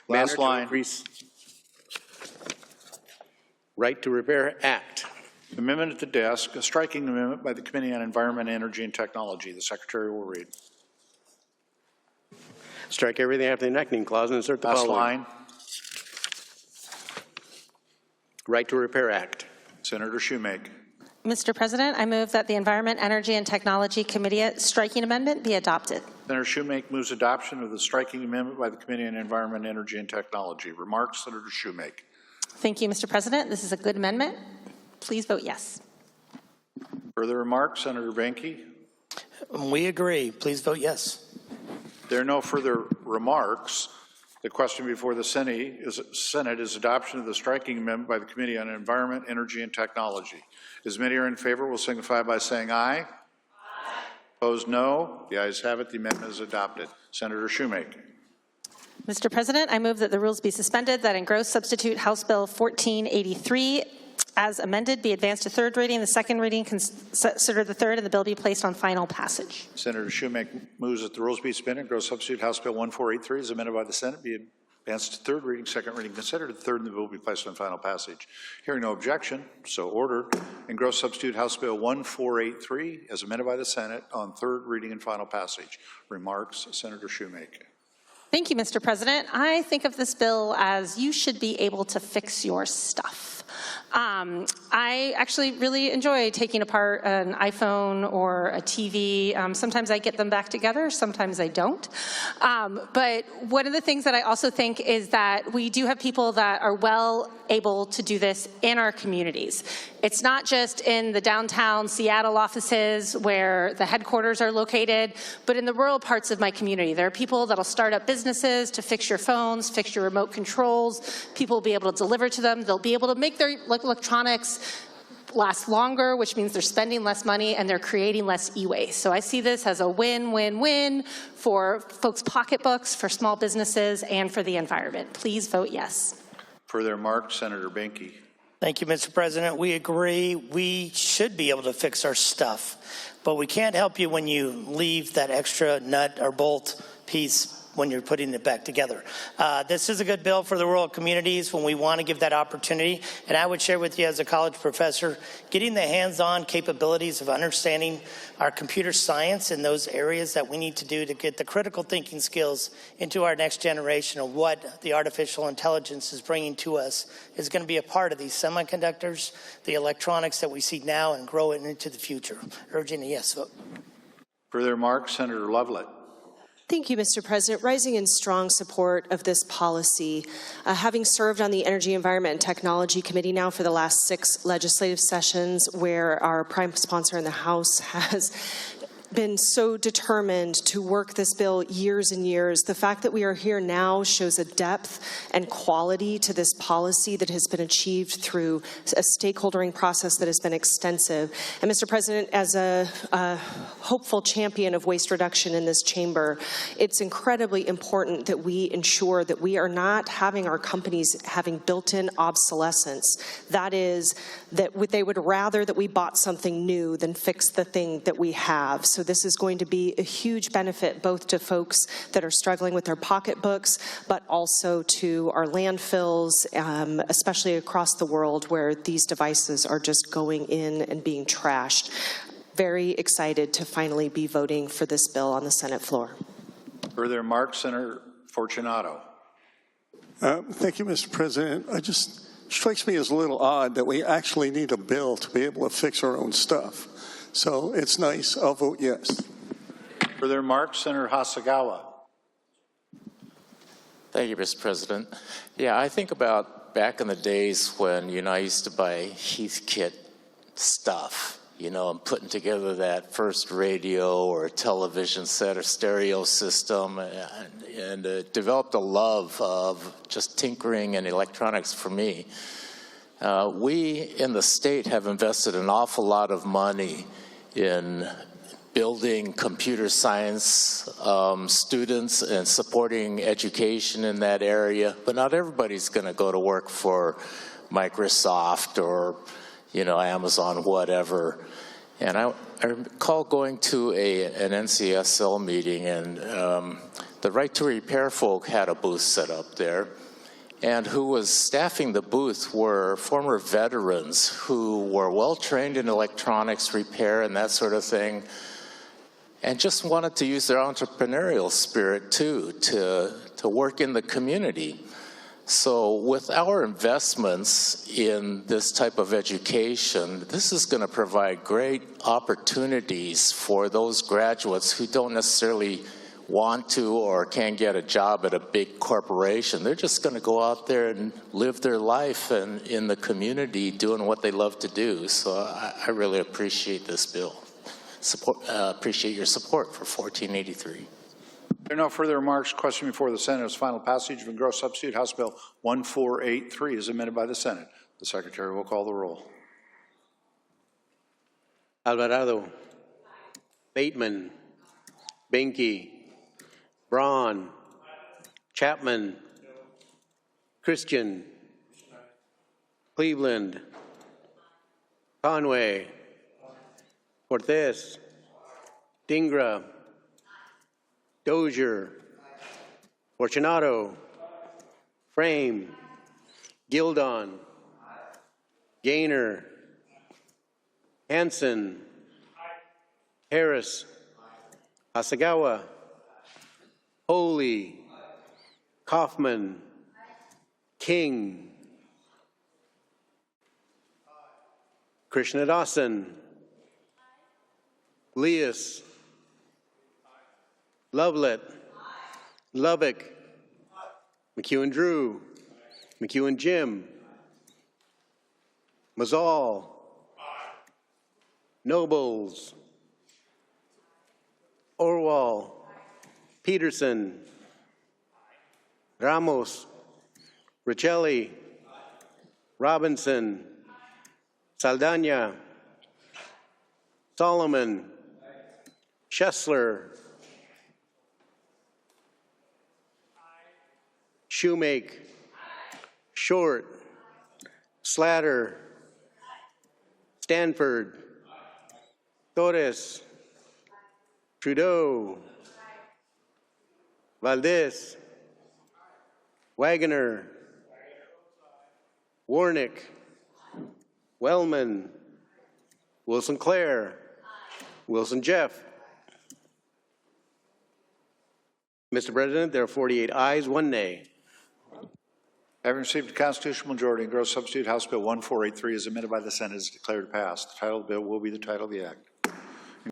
Last line. Right to Repair Act. Amendment at the desk, a striking amendment by the Committee on Environment, Energy, and Technology. The Secretary will read. Strike everything after the enacting clause and insert the Last following. line. Right to Repair Act. Senator Shoemake. Mr. President, I move that the Environment, Energy, and Technology Committee striking amendment be adopted. Senator Shoemake moves adoption of the striking amendment by the Committee on Environment, Energy, and Technology. Remarks, Senator Shoemake. Thank you, Mr. President. This is a good amendment. Please vote yes. Further remarks, Senator Benke. We agree. Please vote yes. There are no further remarks. The question before the Senate is adoption of the striking amendment by the Committee on Environment, Energy, and Technology. As many are in favor, will signify by saying aye. Aye. Opposed, no. The ayes have it. The amendment is adopted. Senator Shoemake. Mr. President, I move that the rules be suspended, that engrossed substitute House Bill 1483 as amended be advanced to third reading, the second reading considered the third, and the bill be placed on final passage. Senator Shoemake moves that the rules be suspended, engrossed substitute House Bill 1483 as amended by the Senate be advanced to third reading, second reading considered, the third, and the bill be placed on final passage. Hearing no objection, so ordered. Engrossed substitute House Bill 1483 as amended by the Senate on third reading and final passage. Remarks, Senator Shoemake. Thank you, Mr. President. I think of this bill as you should be able to fix your stuff. I actually really enjoy taking apart an iPhone or a TV. Sometimes I get them back together, sometimes I don't. But one of the things that I also think is that we do have people that are well able to do this in our communities. It's not just in the downtown Seattle offices where the headquarters are located, but in the rural parts of my community. There are people that'll start up businesses to fix your phones, fix your remote controls. People will be able to deliver to them. They'll be able to make their electronics last longer, which means they're spending less money and they're creating less e-waste. So I see this as a win-win-win for folks' pocketbooks, for small businesses, and for the environment. Please vote yes. Further remarks, Senator Benke. Thank you, Mr. President. We agree. We should be able to fix our stuff, but we can't help you when you leave that extra nut or bolt piece when you're putting it back together. This is a good bill for the rural communities when we want to give that opportunity. And I would share with you as a college professor, getting the hands-on capabilities of understanding our computer science in those areas that we need to do to get the critical thinking skills into our next generation of what the artificial intelligence is bringing to us is going to be a part of these semiconductors, the electronics that we see now, and grow it into the future. Urging a yes vote. Further remarks, Senator Lovelett. Thank you, Mr. President. Rising in strong support of this policy, having served on the Energy, Environment, and Technology Committee now for the last 6 legislative sessions, where our prime sponsor in the House has been so determined to work this bill years and years. The fact that we are here now shows a depth and quality to this policy that has been achieved through a stakeholdering process that has been extensive. And Mr. President, as a hopeful champion of waste reduction in this chamber, it's incredibly important that we ensure that we are not having our companies having built-in obsolescence. That is, that they would rather that we bought something new than fix the thing that we have. So this is going to be a huge benefit both to folks that are struggling with their pocketbooks, but also to our landfills, especially across the world where these devices are just going in and being trashed. Very excited to finally be voting for this bill on the Senate floor. Further remarks, Senator Fortunato. Thank you, Mr. President. It just strikes me as a little odd that we actually need a bill to be able to fix our own stuff. So it's nice. I'll vote yes. Further remarks, Senator Hasagawa. Thank you, Mr. President. Yeah, I think about back in the days when, I used to buy Heathkit stuff. I'm putting together that first radio or television set or stereo system, and developed a love of just tinkering and electronics for me. We in the state have invested an awful lot of money in building computer science students and supporting education in that area, but not everybody's going to go to work for Microsoft or Amazon, whatever. And I recall going to an NCSL meeting, and the Right to Repair folk had a booth set up there. And who was staffing the booth were former veterans who were well-trained in electronics repair and that sort of thing, and just wanted to use their entrepreneurial spirit too, to work in the community. So with our investments in this type of education, this is going to provide great opportunities for those graduates who don't necessarily want to or can't get a job at a big corporation. They're just going to go out there and live their life and in the community doing what they love to do. So I really appreciate this bill. Appreciate your support for 1483. There are no further remarks. Question before the Senate is final passage of engrossed substitute House Bill 1483 is amended by the Senate. The Secretary will call the roll. Alvarado, Bateman, Benke, Braun, Chapman, Christian, Cleveland, Conway, Cortez, Dingra, Dozier, Fortunato, Frame, Gildon, Gaynor, Hanson, Harris, Hasagawa, Holy, Kaufman, King, Krishna Dawson, Leas, Lovelet, Lubbock, McEwen Drew, McEwen Jim, Mazal, Nobles, Orwell, Peterson, Ramos, Richelli, Robinson, Saldana, Solomon, Schessler, Shoemake, Short, Slatter, Stanford, Torres, Trudeau, Valdez, Wagoner, Warnick, Wellman, Wilson Clare, Wilson Jeff. Mr. President, there are 48 ayes, 1 nay. Having received a constitutional majority, engrossed substitute House Bill 1483 is amended by the Senate is declared passed. The title of the bill will be the title of the act.